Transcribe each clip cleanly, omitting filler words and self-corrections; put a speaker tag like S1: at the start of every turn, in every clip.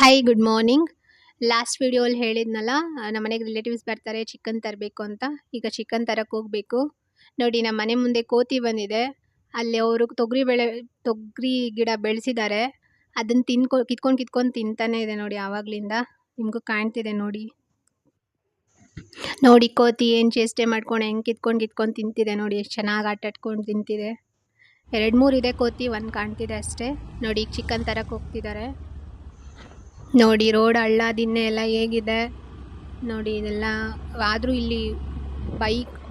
S1: Hi good morning. Last ವಿಡಿಯೋಲಿ ಹೇಳಿದ್ನಲ್ಲ, ನಮ್ಮ ಮನೆಗೆ ರಿಲೇಟಿವ್ಸ್ ಬರ್ತಾರೆ, ಚಿಕನ್ ತರಬೇಕು ಅಂತ. ಈಗ ಚಿಕನ್ ತರಕ್ಕೆ ಹೋಗಬೇಕು. ನೋಡಿ, ನಮ್ಮ ಮನೆ ಮುಂದೆ ಕೋತಿ ಬಂದಿದೆ. ಅಲ್ಲಿ ಅವರು ತೊಗರಿ ಗಿಡ ಬೆಳೆಸಿದ್ದಾರೆ. ಅದನ್ನ ಕಿತ್ಕೊಂಡು ತಿಂತಾನೆ ಇದೆ ನೋಡಿ ಆವಾಗ್ಲಿಂದ. ನಿಮಗೂ ಕಾಣ್ತಿದೆ ನೋಡಿ. ನೋಡಿ ಕೋತಿ ಏನು ಚೇಷ್ಟೆ ಮಾಡ್ಕೊಂಡು ಹೆಂಗೆ ಕಿತ್ಕೊಂಡು ತಿಂತಿದೆ ನೋಡಿ. ಎಷ್ಟು ಚೆನ್ನಾಗಿ ಆಟಾಡ್ಕೊಂಡು ತಿಂತಿದೆ. 2-3 ಇದೆ ಕೋತಿ, ಒಂದು ಕಾಣ್ತಿದೆ ಅಷ್ಟೇ. ನೋಡಿ, ಈಗ ಚಿಕನ್ ತರಕ್ಕೆ ಹೋಗ್ತಿದ್ದಾರೆ. ನೋಡಿ ರೋಡ್ ಹಳ್ಳ ದಿನ್ನೆ ಎಲ್ಲ ಹೇಗಿದೆ ನೋಡಿ. ಇದೆಲ್ಲ ಆದರೂ ಇಲ್ಲಿ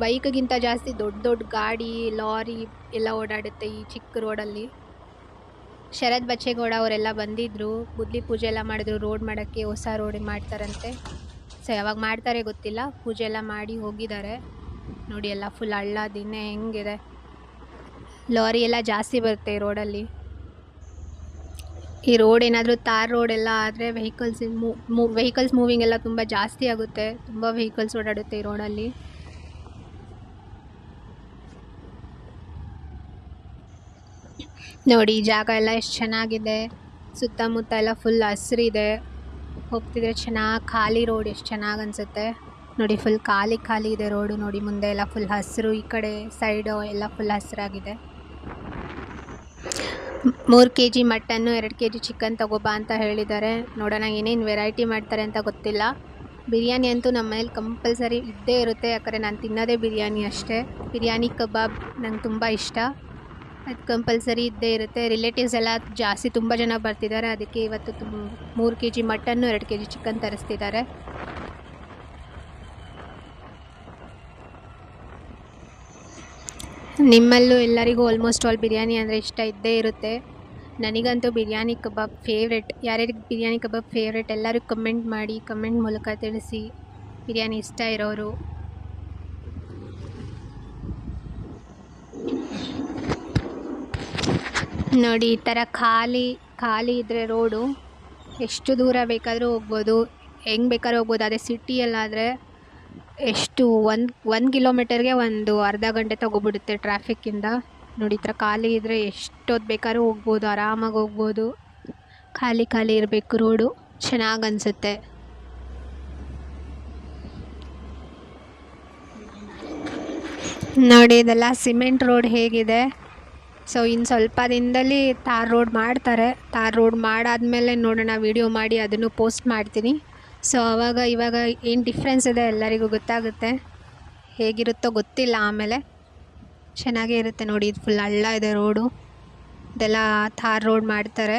S1: ಬೈಕ್ಗಿಂತ ಜಾಸ್ತಿ ದೊಡ್ಡ ಗಾಡಿ, ಲಾರಿ ಎಲ್ಲ ಓಡಾಡುತ್ತೆ ಈ ಚಿಕ್ಕ ರೋಡಲ್ಲಿ. ಶರತ್ ಬಚ್ಚೇಗೌಡ ಅವರೆಲ್ಲ ಬಂದಿದ್ರು, ಬುದ್ಲಿ ಪೂಜೆ ಎಲ್ಲ ಮಾಡಿದ್ರು. ರೋಡ್ ಮಾಡೋಕ್ಕೆ ಹೊಸ ರೋಡ್ ಮಾಡ್ತಾರಂತೆ. ಸೊ ಯಾವಾಗ ಮಾಡ್ತಾರೆ ಗೊತ್ತಿಲ್ಲ. ಪೂಜೆ ಎಲ್ಲ ಮಾಡಿ ಹೋಗಿದ್ದಾರೆ. ನೋಡಿ ಎಲ್ಲ ಫುಲ್ ಹಳ್ಳ ದಿನ್ನೆ ಹೆಂಗಿದೆ. ಲಾರಿ ಎಲ್ಲ ಜಾಸ್ತಿ ಬರುತ್ತೆ ಈ ರೋಡಲ್ಲಿ. ಈ ರೋಡ್ ಏನಾದರೂ ತಾರ್ ರೋಡ್ ಎಲ್ಲ ಆದರೆ ವೆಹಿಕಲ್ಸ್ ಮೂವಿಂಗ್ ಎಲ್ಲ ತುಂಬ ಜಾಸ್ತಿ ಆಗುತ್ತೆ. ತುಂಬ ವೆಹಿಕಲ್ಸ್ ಓಡಾಡುತ್ತೆ ಈ ರೋಡಲ್ಲಿ. ನೋಡಿ ಜಾಗ ಎಲ್ಲ ಎಷ್ಟು ಚೆನ್ನಾಗಿದೆ. ಸುತ್ತಮುತ್ತ ಎಲ್ಲ ಫುಲ್ ಹಸಿರಿದೆ. ಹೋಗ್ತಿದ್ರೆ ಚೆನ್ನಾಗಿ ಖಾಲಿ ರೋಡ್, ಎಷ್ಟು ಚೆನ್ನಾಗಿ ಅನಿಸುತ್ತೆ ನೋಡಿ. ಫುಲ್ ಖಾಲಿ ಇದೆ ರೋಡು ನೋಡಿ. ಮುಂದೆ ಎಲ್ಲ ಫುಲ್ ಹಸಿರು, ಈ ಕಡೆ ಸೈಡು ಎಲ್ಲ ಫುಲ್ ಹಸಿರಾಗಿದೆ. 3 kg ಮಟನ್ನು, 2 kg ಚಿಕನ್ ತಗೋಬಾ ಅಂತ ಹೇಳಿದ್ದಾರೆ. ನೋಡೋಣ ಏನೇನು ವೆರೈಟಿ ಮಾಡ್ತಾರೆ ಅಂತ ಗೊತ್ತಿಲ್ಲ. ಬಿರಿಯಾನಿ ಅಂತೂ ನಮ್ಮ ಮನೇಲಿ ಕಂಪಲ್ಸರಿ ಇದ್ದೇ ಇರುತ್ತೆ. ಯಾಕಂದರೆ ನಾನು ತಿನ್ನೋದೇ ಬಿರಿಯಾನಿ ಅಷ್ಟೇ. ಬಿರಿಯಾನಿ ಕಬಾಬ್ ನಂಗೆ ತುಂಬ ಇಷ್ಟ. ಅದು ಕಂಪಲ್ಸರಿ ಇದ್ದೇ ಇರುತ್ತೆ. ರಿಲೇಟಿವ್ಸ್ ಎಲ್ಲ ಜಾಸ್ತಿ ತುಂಬ ಜನ ಬರ್ತಿದ್ದಾರೆ. ಅದಕ್ಕೆ ಇವತ್ತು 3 kg ಮಟನ್ನು, 2 kg ಚಿಕನ್ ತರಿಸ್ತಿದ್ದಾರೆ. ನಿಮ್ಮಲ್ಲೂ ಎಲ್ಲರಿಗೂ ಆಲ್ಮೋಸ್ಟ್ ಆಲ್ ಬಿರಿಯಾನಿ ಅಂದರೆ ಇಷ್ಟ ಇದ್ದೇ ಇರುತ್ತೆ. ನನಗಂತೂ ಬಿರಿಯಾನಿ ಕಬಾಬ್ ಫೇವ್ರೆಟ್. ಯಾರ್ಯಾರಿಗೆ ಬಿರಿಯಾನಿ ಕಬಾಬ್ ಫೇವ್ರೆಟ್ ಎಲ್ಲರೂ ಕಮೆಂಟ್ ಮಾಡಿ, ಕಮೆಂಟ್ ಮೂಲಕ ತಿಳಿಸಿ, ಬಿರಿಯಾನಿ ಇಷ್ಟ ಇರೋರು. ನೋಡಿ ಈ ಥರ ಖಾಲಿ ಇದ್ದರೆ ರೋಡು ಎಷ್ಟು ದೂರ ಬೇಕಾದರೂ ಹೋಗ್ಬೋದು, ಹೆಂಗೆ ಬೇಕಾದ್ರೂ ಹೋಗ್ಬೋದು. ಅದೇ ಸಿಟಿಯಲ್ಲಾದರೆ ಎಷ್ಟು 1 ಕಿಲೋಮೀಟರ್ಗೆ ಒಂದು ಅರ್ಧ ಗಂಟೆ ತಗೊಬಿಡುತ್ತೆ ಟ್ರಾಫಿಕ್ಕಿಂದ. ನೋಡಿ ಈ ಥರ ಖಾಲಿ ಇದ್ದರೆ ಎಷ್ಟೊತ್ತು ಬೇಕಾದ್ರೂ ಹೋಗ್ಬೋದು, ಆರಾಮಾಗಿ ಹೋಗ್ಬೋದು. ಖಾಲಿ ಇರಬೇಕು ರೋಡು, ಚೆನ್ನಾಗಿ ಅನಿಸುತ್ತೆ. ನೋಡಿ ಇದೆಲ್ಲ ಸಿಮೆಂಟ್ ರೋಡ್ ಹೇಗಿದೆ. ಸೊ ಇನ್ನು ಸ್ವಲ್ಪ ದಿನದಲ್ಲಿ ತಾರ್ ರೋಡ್ ಮಾಡ್ತಾರೆ. ತಾರ್ ರೋಡ್ ಮಾಡಾದ್ಮೇಲೆ ನೋಡೋಣ, ವಿಡಿಯೋ ಮಾಡಿ ಅದನ್ನು ಪೋಸ್ಟ್ ಮಾಡ್ತೀನಿ. ಸೊ ಇವಾಗ ಏನು ಡಿಫ್ರೆನ್ಸ್ ಇದೆ ಎಲ್ಲರಿಗೂ ಗೊತ್ತಾಗುತ್ತೆ. ಹೇಗಿರುತ್ತೋ ಗೊತ್ತಿಲ್ಲ, ಆಮೇಲೆ ಚೆನ್ನಾಗೇ ಇರುತ್ತೆ. ನೋಡಿ ಇದು ಫುಲ್ ಹಳ್ಳ ಇದೆ ರೋಡು. ಇದೆಲ್ಲ ತಾರ್ ರೋಡ್ ಮಾಡ್ತಾರೆ.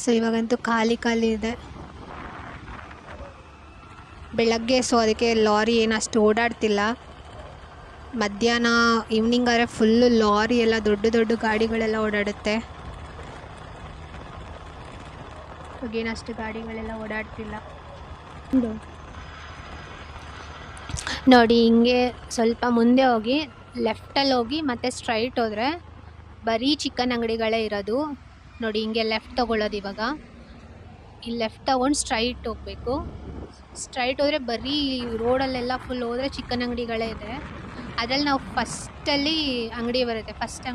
S1: ಸೊ ಇವಾಗಂತೂ ಖಾಲಿ ಇದೆ ಬೆಳಗ್ಗೆ. ಸೊ ಅದಕ್ಕೆ ಲಾರಿ ಏನಷ್ಟು ಓಡಾಡ್ತಿಲ್ಲ. ಮಧ್ಯಾಹ್ನ ಈವ್ನಿಂಗ್ ಆದರೆ ಫುಲ್ಲು ಲಾರಿ ಎಲ್ಲ, ದೊಡ್ಡ ಗಾಡಿಗಳೆಲ್ಲ ಓಡಾಡುತ್ತೆ. ಏನಷ್ಟು ಗಾಡಿಗಳೆಲ್ಲ ಓಡಾಡ್ತಿಲ್ಲ. ನೋಡಿ ಹಿಂಗೆ ಸ್ವಲ್ಪ ಮುಂದೆ ಹೋಗಿ ಲೆಫ್ಟಲ್ಲಿ ಹೋಗಿ ಮತ್ತೆ ಸ್ಟ್ರೈಟ್ ಹೋದರೆ ಬರೀ ಚಿಕನ್ ಅಂಗಡಿಗಳೇ ಇರೋದು. ನೋಡಿ ಹಿಂಗೆ ಲೆಫ್ಟ್ ತೊಗೊಳ್ಳೋದು. ಇವಾಗ ಇಲ್ಲಿ ಲೆಫ್ಟ್ ತೊಗೊಂಡು ಸ್ಟ್ರೈಟ್ ಹೋಗಬೇಕು. ಸ್ಟ್ರೈಟ್ ಹೋದರೆ ಬರೀ ರೋಡಲ್ಲೆಲ್ಲ ಫುಲ್ ಹೋದರೆ ಚಿಕನ್ ಅಂಗಡಿಗಳೇ ಇದೆ. ಅದರಲ್ಲಿ ನಾವು ಫಸ್ಟಲ್ಲಿ ಅಂಗಡಿ ಬರುತ್ತೆ. ಫಸ್ಟ್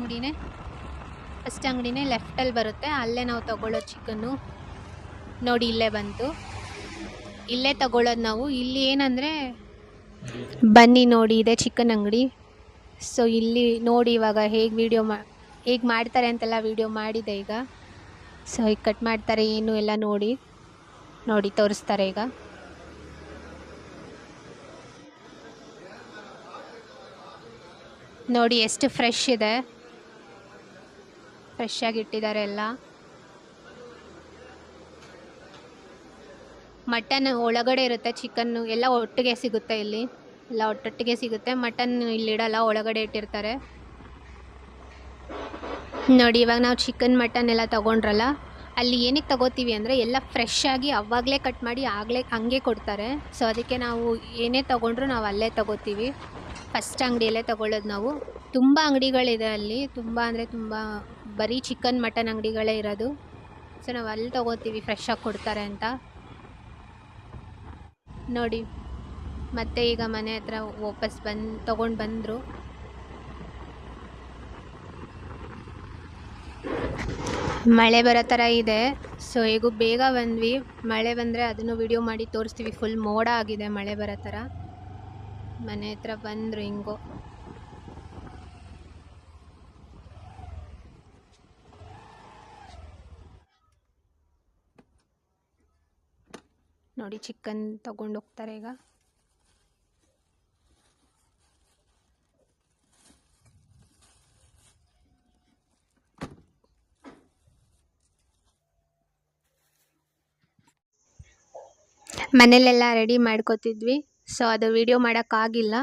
S1: ಅಂಗಡಿನೇ ಲೆಫ್ಟಲ್ಲಿ ಬರುತ್ತೆ. ಅಲ್ಲೇ ನಾವು ತೊಗೊಳ್ಳೋದು ಚಿಕನ್ನು. ನೋಡಿ ಇಲ್ಲೇ ಬಂತು, ಇಲ್ಲೇ ತಗೊಳ್ಳೋದು ನಾವು. ಇಲ್ಲಿ ಏನಂದರೆ ಬನ್ನಿ ನೋಡಿ, ಇದೆ ಚಿಕನ್ ಅಂಗಡಿ. ಸೊ ಇಲ್ಲಿ ನೋಡಿ ಇವಾಗ ಹೇಗೆ ಮಾಡ್ತಾರೆ ಅಂತೆಲ್ಲ ವಿಡಿಯೋ ಮಾಡಿದೆ ಈಗ. ಸೊ ಈಗ ಕಟ್ ಮಾಡ್ತಾರೆ ಏನು ಎಲ್ಲ ನೋಡಿ ತೋರಿಸ್ತಾರೆ ಈಗ. ನೋಡಿ ಎಷ್ಟು ಫ್ರೆಶ್ ಇದೆ, ಫ್ರೆಶ್ ಆಗಿ ಇಟ್ಟಿದ್ದಾರೆ ಎಲ್ಲ. ಮಟನ್ ಒಳಗಡೆ ಇರುತ್ತೆ, ಚಿಕನ್ನು ಎಲ್ಲ ಒಟ್ಟಿಗೆ ಸಿಗುತ್ತೆ. ಇಲ್ಲಿ ಎಲ್ಲ ಒಟ್ಟೊಟ್ಟಿಗೆ ಸಿಗುತ್ತೆ. ಮಟನ್ ಇಲ್ಲಿಡಲ್ಲ, ಒಳಗಡೆ ಇಟ್ಟಿರ್ತಾರೆ. ನೋಡಿ ಇವಾಗ ನಾವು ಚಿಕನ್ ಮಟನ್ ಎಲ್ಲ ತೊಗೊಂಡ್ರಲ್ಲ, ಅಲ್ಲಿ ಏನಕ್ಕೆ ತೊಗೋತೀವಿ ಅಂದರೆ ಎಲ್ಲ ಫ್ರೆಶ್ ಆಗಿ ಅವಾಗಲೇ ಕಟ್ ಮಾಡಿ ಹಂಗೆ ಕೊಡ್ತಾರೆ. ಸೊ ಅದಕ್ಕೆ ನಾವು ಏನೇ ತೊಗೊಂಡ್ರು ನಾವು ಅಲ್ಲೇ ತೊಗೋತೀವಿ. ಫಸ್ಟ್ ಅಂಗಡಿಯಲ್ಲೇ ತೊಗೊಳ್ಳೋದು ನಾವು. ತುಂಬ ಅಂಗಡಿಗಳಿದೆ ಅಲ್ಲಿ, ತುಂಬ ಅಂದರೆ ತುಂಬ, ಬರೀ ಚಿಕನ್ ಮಟನ್ ಅಂಗಡಿಗಳೇ ಇರೋದು. ಸೊ ನಾವು ಅಲ್ಲಿ ತೊಗೋತೀವಿ, ಫ್ರೆಶ್ ಆಗಿ ಕೊಡ್ತಾರೆ ಅಂತ. ನೋಡಿ ಮತ್ತೆ ಈಗ ಮನೆ ಹತ್ರ ವಾಪಸ್ ತೊಗೊಂಡು ಬಂದರು. ಮಳೆ ಬರೋ ಥರ ಇದೆ. ಸೊ ಹೇಗೂ ಬೇಗ ಬಂದ್ವಿ. ಮಳೆ ಬಂದರೆ ಅದನ್ನು ವಿಡಿಯೋ ಮಾಡಿ ತೋರಿಸ್ತೀವಿ. ಫುಲ್ ಮೋಡ ಆಗಿದೆ, ಮಳೆ ಬರೋ ಥರ. ಮನೆ ಹತ್ರ ಬಂದರು ಹಿಂಗೋ. ನೋಡಿ ಚಿಕನ್ ತಗೊಂಡು ಹೋಗ್ತಾರೆ ಈಗ. ಮನೇಲೆಲ್ಲ ರೆಡಿ ಮಾಡ್ಕೋತಿದ್ವಿ. ಸೊ ಅದು ವಿಡಿಯೋ ಮಾಡೋಕ್ಕಾಗಿಲ್ಲ.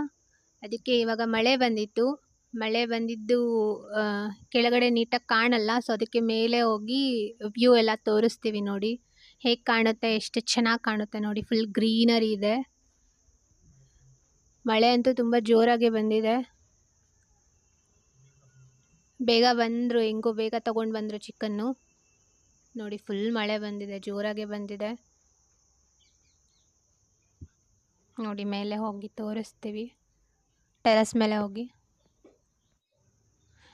S1: ಅದಕ್ಕೆ ಇವಾಗ ಮಳೆ ಬಂದಿತ್ತು. ಮಳೆ ಬಂದಿದ್ದು ಕೆಳಗಡೆ ನೀಟಾಗಿ ಕಾಣಲ್ಲ. ಸೊ ಅದಕ್ಕೆ ಮೇಲೆ ಹೋಗಿ ವ್ಯೂ ಎಲ್ಲ ತೋರಿಸ್ತೀವಿ. ನೋಡಿ ಹೇಗೆ ಕಾಣುತ್ತೆ, ಎಷ್ಟು ಚೆನ್ನಾಗಿ ಕಾಣುತ್ತೆ ನೋಡಿ. ಫುಲ್ ಗ್ರೀನರಿ ಇದೆ. ಮಳೆ ಅಂತೂ ತುಂಬ ಜೋರಾಗಿ ಬಂದಿದೆ. ಬೇಗ ಬಂದರು, ಹೆಂಗೋ ಬೇಗ ತಗೊಂಡು ಬಂದರು ಚಿಕನ್ನು. ನೋಡಿ ಫುಲ್ ಮಳೆ ಬಂದಿದೆ, ಜೋರಾಗೆ ಬಂದಿದೆ. ನೋಡಿ ಮೇಲೆ ಹೋಗಿ ತೋರಿಸ್ತೀವಿ, ಟೆರಸ್ ಮೇಲೆ ಹೋಗಿ.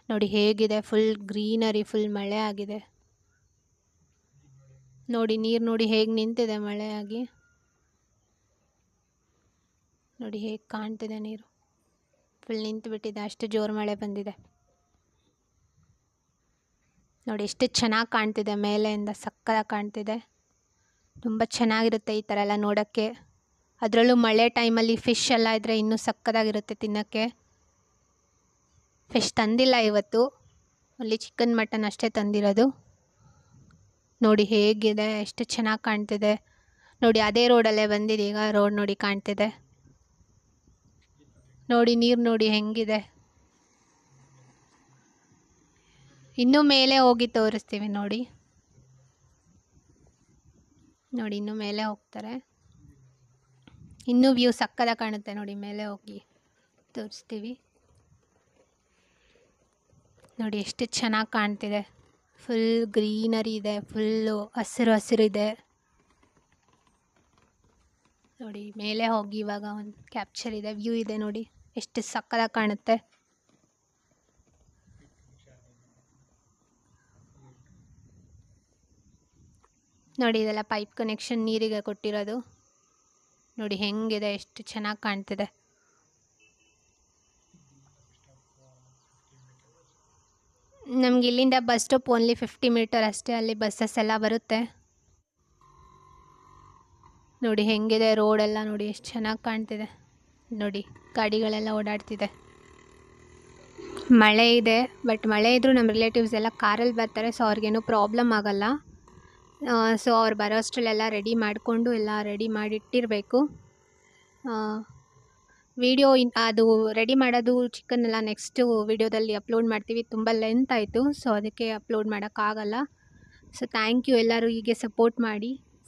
S1: ನೋಡಿ ಹೇಗಿದೆ, ಫುಲ್ ಗ್ರೀನರಿ, ಫುಲ್ ಮಳೆ ಆಗಿದೆ. ನೋಡಿ ನೀರು ನೋಡಿ ಹೇಗೆ ನಿಂತಿದೆ ಮಳೆ ಆಗಿ. ನೋಡಿ ಹೇಗೆ ಕಾಣ್ತಿದೆ ನೀರು, ಫುಲ್ ನಿಂತು ಬಿಟ್ಟಿದೆ, ಅಷ್ಟು ಜೋರು ಮಳೆ ಬಂದಿದೆ. ನೋಡಿ ಎಷ್ಟು ಚೆನ್ನಾಗಿ ಕಾಣ್ತಿದೆ, ಮೇಲೆಯಿಂದ ಸಕ್ಕತ್ತಾಗಿ ಕಾಣ್ತಿದೆ. ತುಂಬ ಚೆನ್ನಾಗಿರುತ್ತೆ ಈ ಥರ ಎಲ್ಲ ನೋಡೋಕ್ಕೆ. ಅದರಲ್ಲೂ ಮಳೆ ಟೈಮಲ್ಲಿ ಫಿಶ್ ಎಲ್ಲ ಇದ್ದರೆ ಇನ್ನೂ ಸಕ್ಕತ್ತಾಗಿರುತ್ತೆ ತಿನ್ನೋಕ್ಕೆ. ಫಿಶ್ ತಂದಿಲ್ಲ ಇವತ್ತು, ಅಲ್ಲಿ ಚಿಕನ್ ಮಟನ್ ಅಷ್ಟೇ ತಂದಿರೋದು. ನೋಡಿ ಹೇಗಿದೆ, ಎಷ್ಟು ಚೆನ್ನಾಗಿ ಕಾಣ್ತಿದೆ. ನೋಡಿ ಅದೇ ರೋಡಲ್ಲೇ ಬಂದಿದೆ ಈಗ, ರೋಡ್ ನೋಡಿ ಕಾಣ್ತಿದೆ. ನೋಡಿ ನೀರು ನೋಡಿ ಹೆಂಗಿದೆ. ಇನ್ನೂ ಮೇಲೆ ಹೋಗಿ ತೋರಿಸ್ತೀವಿ ನೋಡಿ. ನೋಡಿ ಇನ್ನೂ ಮೇಲೆ ಹೋಗ್ತಾರೆ, ಇನ್ನೂ ವ್ಯೂ ಸಕ್ಕತ್ತಾಗಿ ಕಾಣುತ್ತೆ. ನೋಡಿ ಮೇಲೆ ಹೋಗಿ ತೋರಿಸ್ತೀವಿ. ನೋಡಿ ಎಷ್ಟು ಚೆನ್ನಾಗಿ ಕಾಣ್ತಿದೆ, ಫುಲ್ ಗ್ರೀನರಿ ಇದೆ, ಫುಲ್ಲು ಹಸಿರು ಹಸಿರಿದೆ. ನೋಡಿ ಮೇಲೆ ಹೋಗಿ ಇವಾಗ ಒಂದು ಕ್ಯಾಪ್ಚರ್ ಇದೆ, ವ್ಯೂ ಇದೆ ನೋಡಿ, ಎಷ್ಟು ಸಕ್ಕತ್ತಾಗಿ ಕಾಣುತ್ತೆ. ನೋಡಿ ಇದೆಲ್ಲ ಪೈಪ್ ಕನೆಕ್ಷನ್ ನೀರಿಗೆ ಕೊಟ್ಟಿರೋದು. ನೋಡಿ ಹೆಂಗಿದೆ, ಎಷ್ಟು ಚೆನ್ನಾಗಿ ಕಾಣ್ತಿದೆ. ನಮ್ಗೆ ಇಲ್ಲಿಂದ ಬಸ್ ಸ್ಟಾಪ್ ಓನ್ಲಿ 50 ಮೀಟರ್ ಅಷ್ಟೇ, ಅಲ್ಲಿ ಬಸ್ಸಸ್ ಎಲ್ಲ ಬರುತ್ತೆ. ನೋಡಿ ಹೆಂಗಿದೆ ರೋಡೆಲ್ಲ, ನೋಡಿ ಎಷ್ಟು ಚೆನ್ನಾಗಿ ಕಾಣ್ತಿದೆ. ನೋಡಿ ಗಾಡಿಗಳೆಲ್ಲ ಓಡಾಡ್ತಿದೆ. ಮಳೆ ಇದೆ, ಬಟ್ ಮಳೆ ಇದ್ದರೂ ನಮ್ಮ ರಿಲೇಟಿವ್ಸ್ ಎಲ್ಲ ಕಾರಲ್ಲಿ ಬರ್ತಾರೆ. ಸೊ ಅವ್ರಿಗೇನು ಪ್ರಾಬ್ಲಮ್ ಆಗಲ್ಲ. ಸೊ ಅವ್ರು ಬರೋ ಅಷ್ಟರಲ್ಲೆಲ್ಲ ರೆಡಿ ಮಾಡಿಕೊಂಡು ಎಲ್ಲ ರೆಡಿ ಮಾಡಿಟ್ಟಿರಬೇಕು. ವಿಡಿಯೋ ಅದು ರೆಡಿ ಮಾಡೋದು ಚಿಕನ್ ಎಲ್ಲ ನೆಕ್ಸ್ಟ್ ವಿಡಿಯೋದಲ್ಲಿ ಅಪ್ಲೋಡ್ ಮಾಡ್ತೀವಿ. ತುಂಬ ಲೆಂತ್ ಆಯಿತು, ಸೊ ಅದಕ್ಕೆ ಅಪ್ಲೋಡ್ ಮಾಡೋಕ್ಕಾಗಲ್ಲ. ಸೊ ಥ್ಯಾಂಕ್ ಯು, ಎಲ್ಲರೂ ಹೀಗೆ ಸಪೋರ್ಟ್ ಮಾಡಿ.